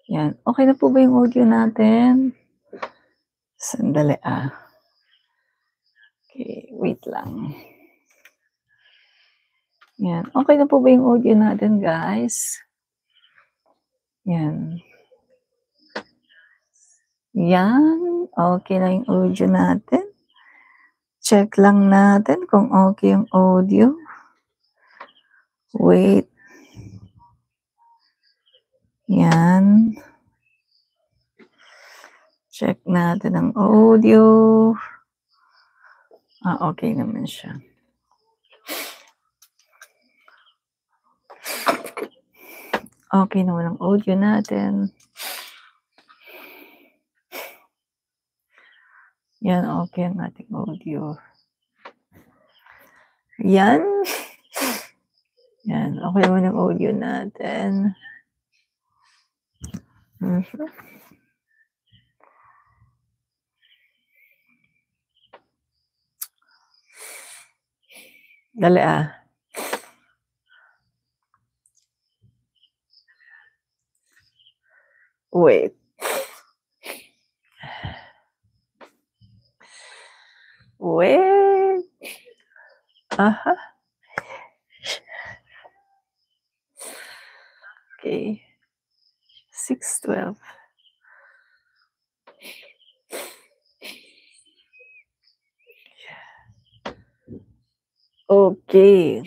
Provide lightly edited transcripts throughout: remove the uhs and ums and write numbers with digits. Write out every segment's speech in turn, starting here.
Yan. Okay na po ba yung audio natin? Sandali, Okay, wait lang. Yan. Okay na po ba yung audio natin, guys? Yan. Yan. Okay na yung audio natin. Check lang natin kung okay yung audio. Wait. Yan. Check natin ang audio. Okay naman siya. Okay naman ang audio natin. Yan, okay ang ating audio. Yan. Yan, okay naman ang audio natin. Dali, Wait. Wait. Okay. 6:12. Okay.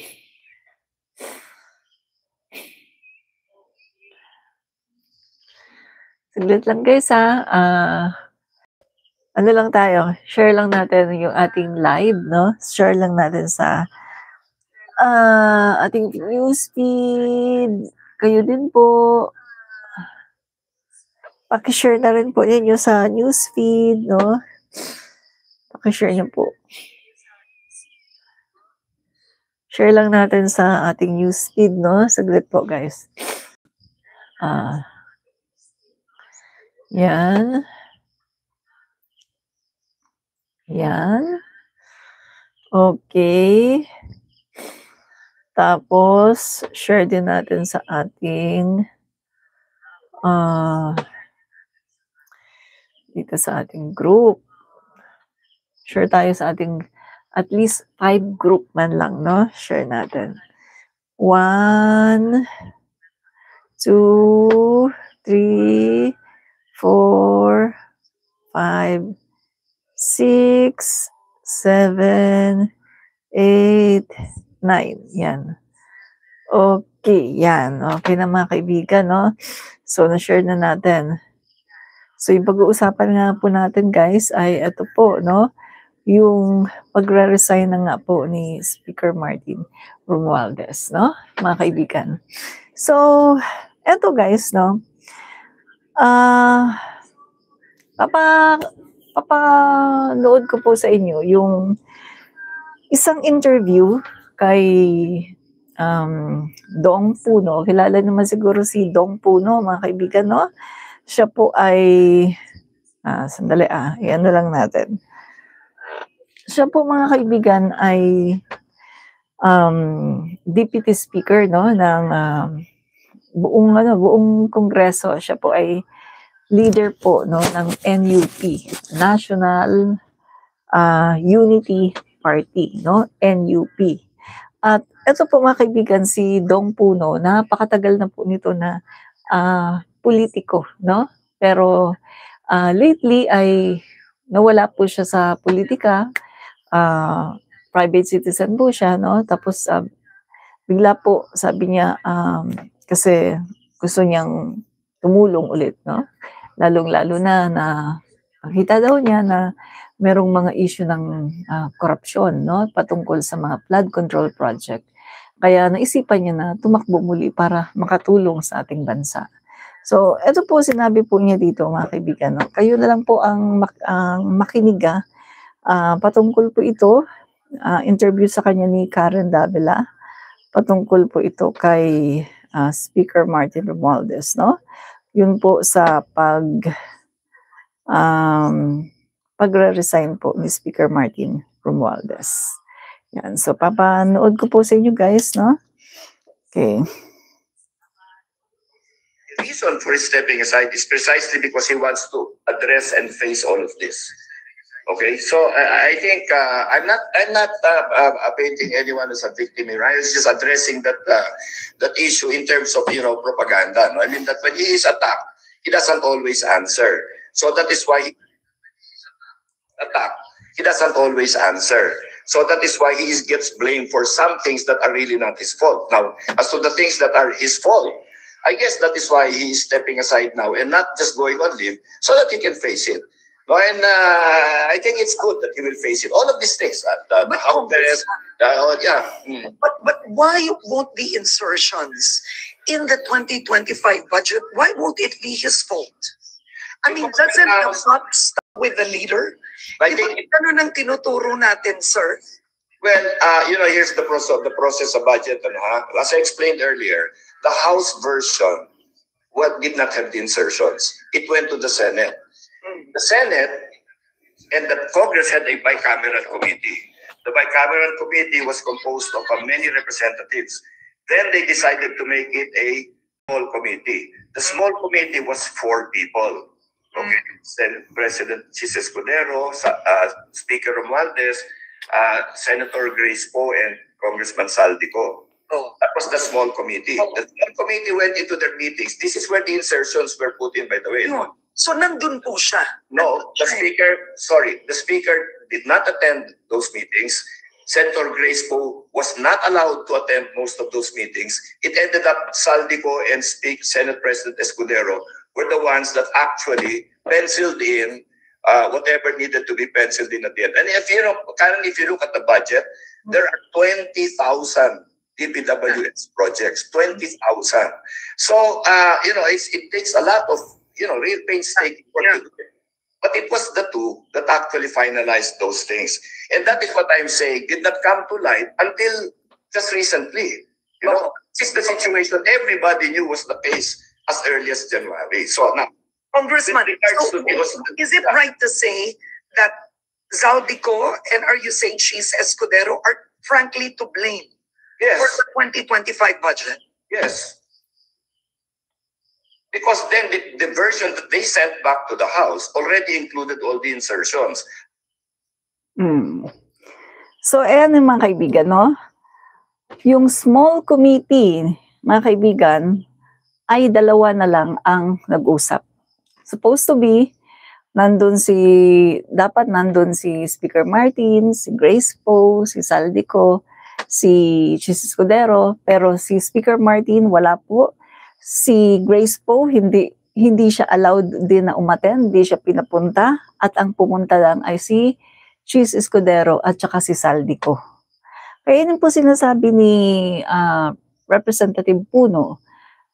Saglit lang guys, ano lang tayo, share lang natin yung ating live, no? Share lang natin sa ating newsfeed. Kayo din po. Paki-share na rin po ninyo sa newsfeed, no? Paki-share niyo po. Share lang natin sa ating newsfeed, no? Saglit po, guys. Yan. Yan. Okay. Tapos, share din natin sa ating dito sa ating group. Share tayo sa ating at least 5 group man lang, no? Share natin. 1, 2, 3, 4, 5, 6, 7, 8, 9. Yan. Okay, yan. Okay na mga kaibigan, no? So, na-share na natin. So, yung pag-uusapan nga po natin, guys, ay ito po, no? Yung pagre-resign na nga po ni Speaker Martin Romualdez, no? Mga kaibigan. So, eto guys, no? Papanood ko po sa inyo yung isang interview kay Dong Puno. Kilala naman siguro si Dong Puno, mga kaibigan, no? Siya po ay, sandali, iyan na lang natin. Siya po, mga kaibigan, ay Deputy Speaker, no, ng buong Kongreso. Siya po ay leader po, no, ng NUP, National Unity Party, no, NUP. At ito po, mga kaibigan, si Dong Puno, napakatagal na po nito na politiko, no? Pero lately ay nawala po siya sa politika. Private citizen po siya, no? Tapos bigla po sabi niya kasi gusto niyang tumulong ulit, no? Lalong-lalo na nakita daw niya na merong mga issue ng korupsyon, no? Patungkol sa mga flood control project. Kaya naisipan niya na tumakbo muli para makatulong sa ating bansa. So, ito po sinabi po niya dito, mga kaibigan, no? Kayo na lang po ang makinig, patungkol po ito, interview sa kanya ni Karen Davila, patungkol po ito kay Speaker Martin Romualdez, no? Yun po sa pagre-resign po ni Speaker Martin Romualdez. Yan, so papanood ko po sa inyo, guys, no? Okay. The reason for his stepping aside is precisely because he wants to address and face all of this. Okay, so I think I'm not painting anyone as a victim here. I was just addressing that issue in terms of propaganda. No? I mean that when he is attacked, he doesn't always answer. So that is why he doesn't always answer. So that is why he gets blamed for some things that are really not his fault. Now, as to the things that are his fault, I guess that is why he is stepping aside now and not just going on leave so that he can face it. No, and I think it's good that he will face it. All of these things. But why won't the insertions in the 2025 budget, why won't it be his fault? I mean, doesn't the buck stop with the leader? I think ano nang tinuturo natin, sir? Well, here's the process of budget. As I explained earlier, the House version did not have the insertions. It went to the Senate. The Senate and the Congress had a bicameral committee. The bicameral committee was composed of many representatives. Then they decided to make it a small committee. The small committee was 4 people. Okay, Senate President Chis Escudero, Speaker Romualdez, Senator Grace Poe, and Congressman Saldico. That was the small committee. The small committee went into their meetings. This is where the insertions were put in, by the way. No. So nandun po siya. No, the speaker did not attend those meetings. Senator Grace Poe was not allowed to attend most of those meetings. It ended up Saldico and Senate President Escudero were the ones that actually penciled in whatever needed to be penciled in at the end. And if currently, if you look at the budget, there are 20,000 DPWH projects, 20,000. So, it takes a lot of, real painstaking work to do it. But it was the two that actually finalized those things. And that is what I'm saying, did not come to light until just recently. This is the situation everybody knew was the case as early as January. So now, Congressman, is it right to say that Zaldico and are you saying Chis Escudero are frankly to blame for the 2025 budget? Yes. Because then the version that they sent back to the House already included all the insertions. So, ayan mga kaibigan, no? Yung small committee, mga kaibigan, ay 2 na lang ang nag-usap. Supposed to be, dapat nandun si Speaker Martin, si Grace Poe, si Saldico, si Chis Escudero, pero si Speaker Martin wala po. Si Grace Poe, hindi siya allowed din na umattend, hindi siya pinapunta, at ang pumunta lang ay si Chis Escudero at saka si Saldico. Kaya yun po sinasabi ni Representative Puno,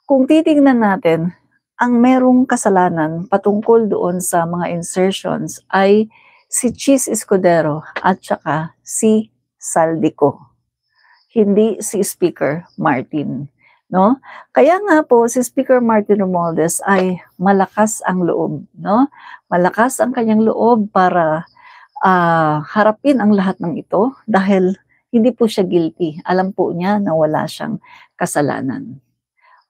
kung titingnan natin, ang merong kasalanan patungkol doon sa mga insertions ay si Chis Escudero at saka si Saldico. Hindi si Speaker Martin. No? Kaya nga po si Speaker Martin Romualdez ay malakas ang loob, no? Malakas ang kanyang loob para harapin ang lahat ng ito dahil hindi po siya guilty. Alam po niya na wala siyang kasalanan.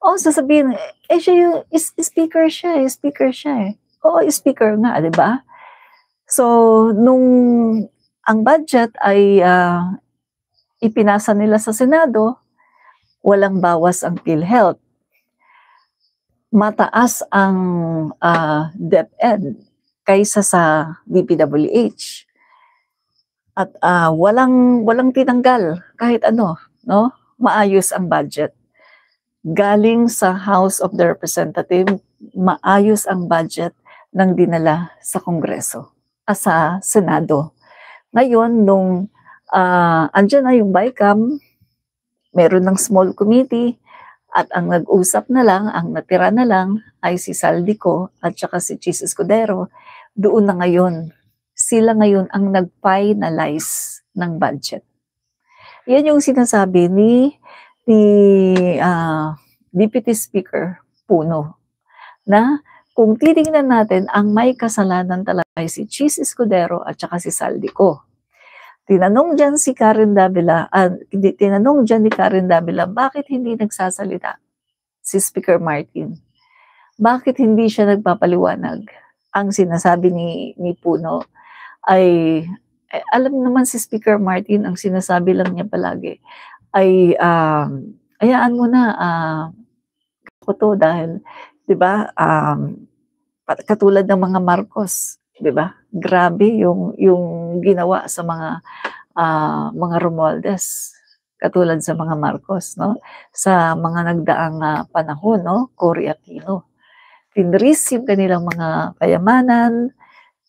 Sasabihin, siya speaker siya eh. Oo, speaker nga, 'di ba? So, nung ang budget ay ipinasa nila sa Senado, walang bawas ang PhilHealth. Mataas ang DepEd kaysa sa DPWH. At walang tinanggal kahit ano, no? Maayos ang budget. Galing sa House of the Representatives, maayos ang budget ng dinala sa Kongreso, sa Senado. Ngayon, nung andyan na yung BICAM, meron ng small committee, at ang nag-usap na lang, ang natira na lang, ay si Saldico at saka si Chis Escudero. Doon na ngayon, sila ngayon ang nag-finalize ng budget. Yan yung sinasabi ni Deputy Speaker Puno, na kung titingnan natin, ang may kasalanan talaga ay si Chis Escudero at saka si Saldico. Tinanong dyan ni Karen Davila, bakit hindi nagsasalita si Speaker Martin? bakit hindi siya nagpapaliwanag? Ang sinasabi ni Puno ay alam naman si Speaker Martin, ang sinasabi lang niya palagi ay, hayaan mo na, ko 'to dahil 'di ba, katulad ng mga Marcos, 'di ba? Grabe yung ginawa sa mga Romualdez, katulad sa mga Marcos, no? Sa mga nagdaang panahon, no? Cory Aquino. Tinris yung kanilang mga kayamanan,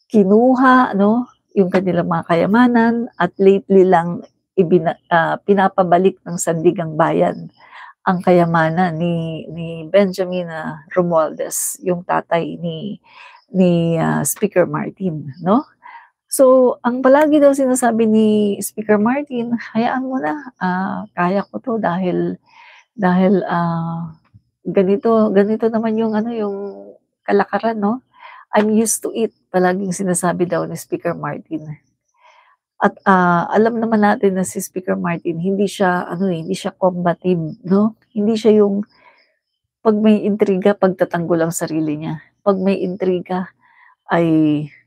kinuha, no? Yung kanilang mga kayamanan at lately lang pinapabalik ng Sandigang Bayan ang kayamanan ni Benjamin Romualdez, yung tatay ni Speaker Martin, no? So, ang palagi daw sinasabi ni Speaker Martin, hayaan mo na, kaya ko 'to dahil ganito naman yung ano, yung kalakaran, no? I'm used to it, palaging sinasabi daw ni Speaker Martin. At alam naman natin na si Speaker Martin hindi siya hindi siya combative, no? Hindi siya yung 'pag may intriga pagtatanggol ang sarili niya. 'Pag may intriga ay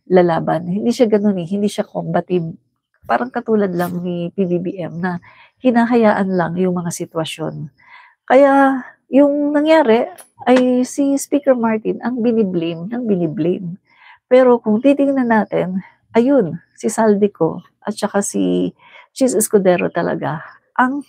lalaban. Hindi siya gano'n, hindi siya combative. Parang katulad lang ni PBBM na hinahayaan lang yung mga sitwasyon. Kaya yung nangyari ay si Speaker Martin ang bini-blame ng bini-blame. Pero kung titingnan natin, ayun, si Saldico at saka si Chis Escudero talaga ang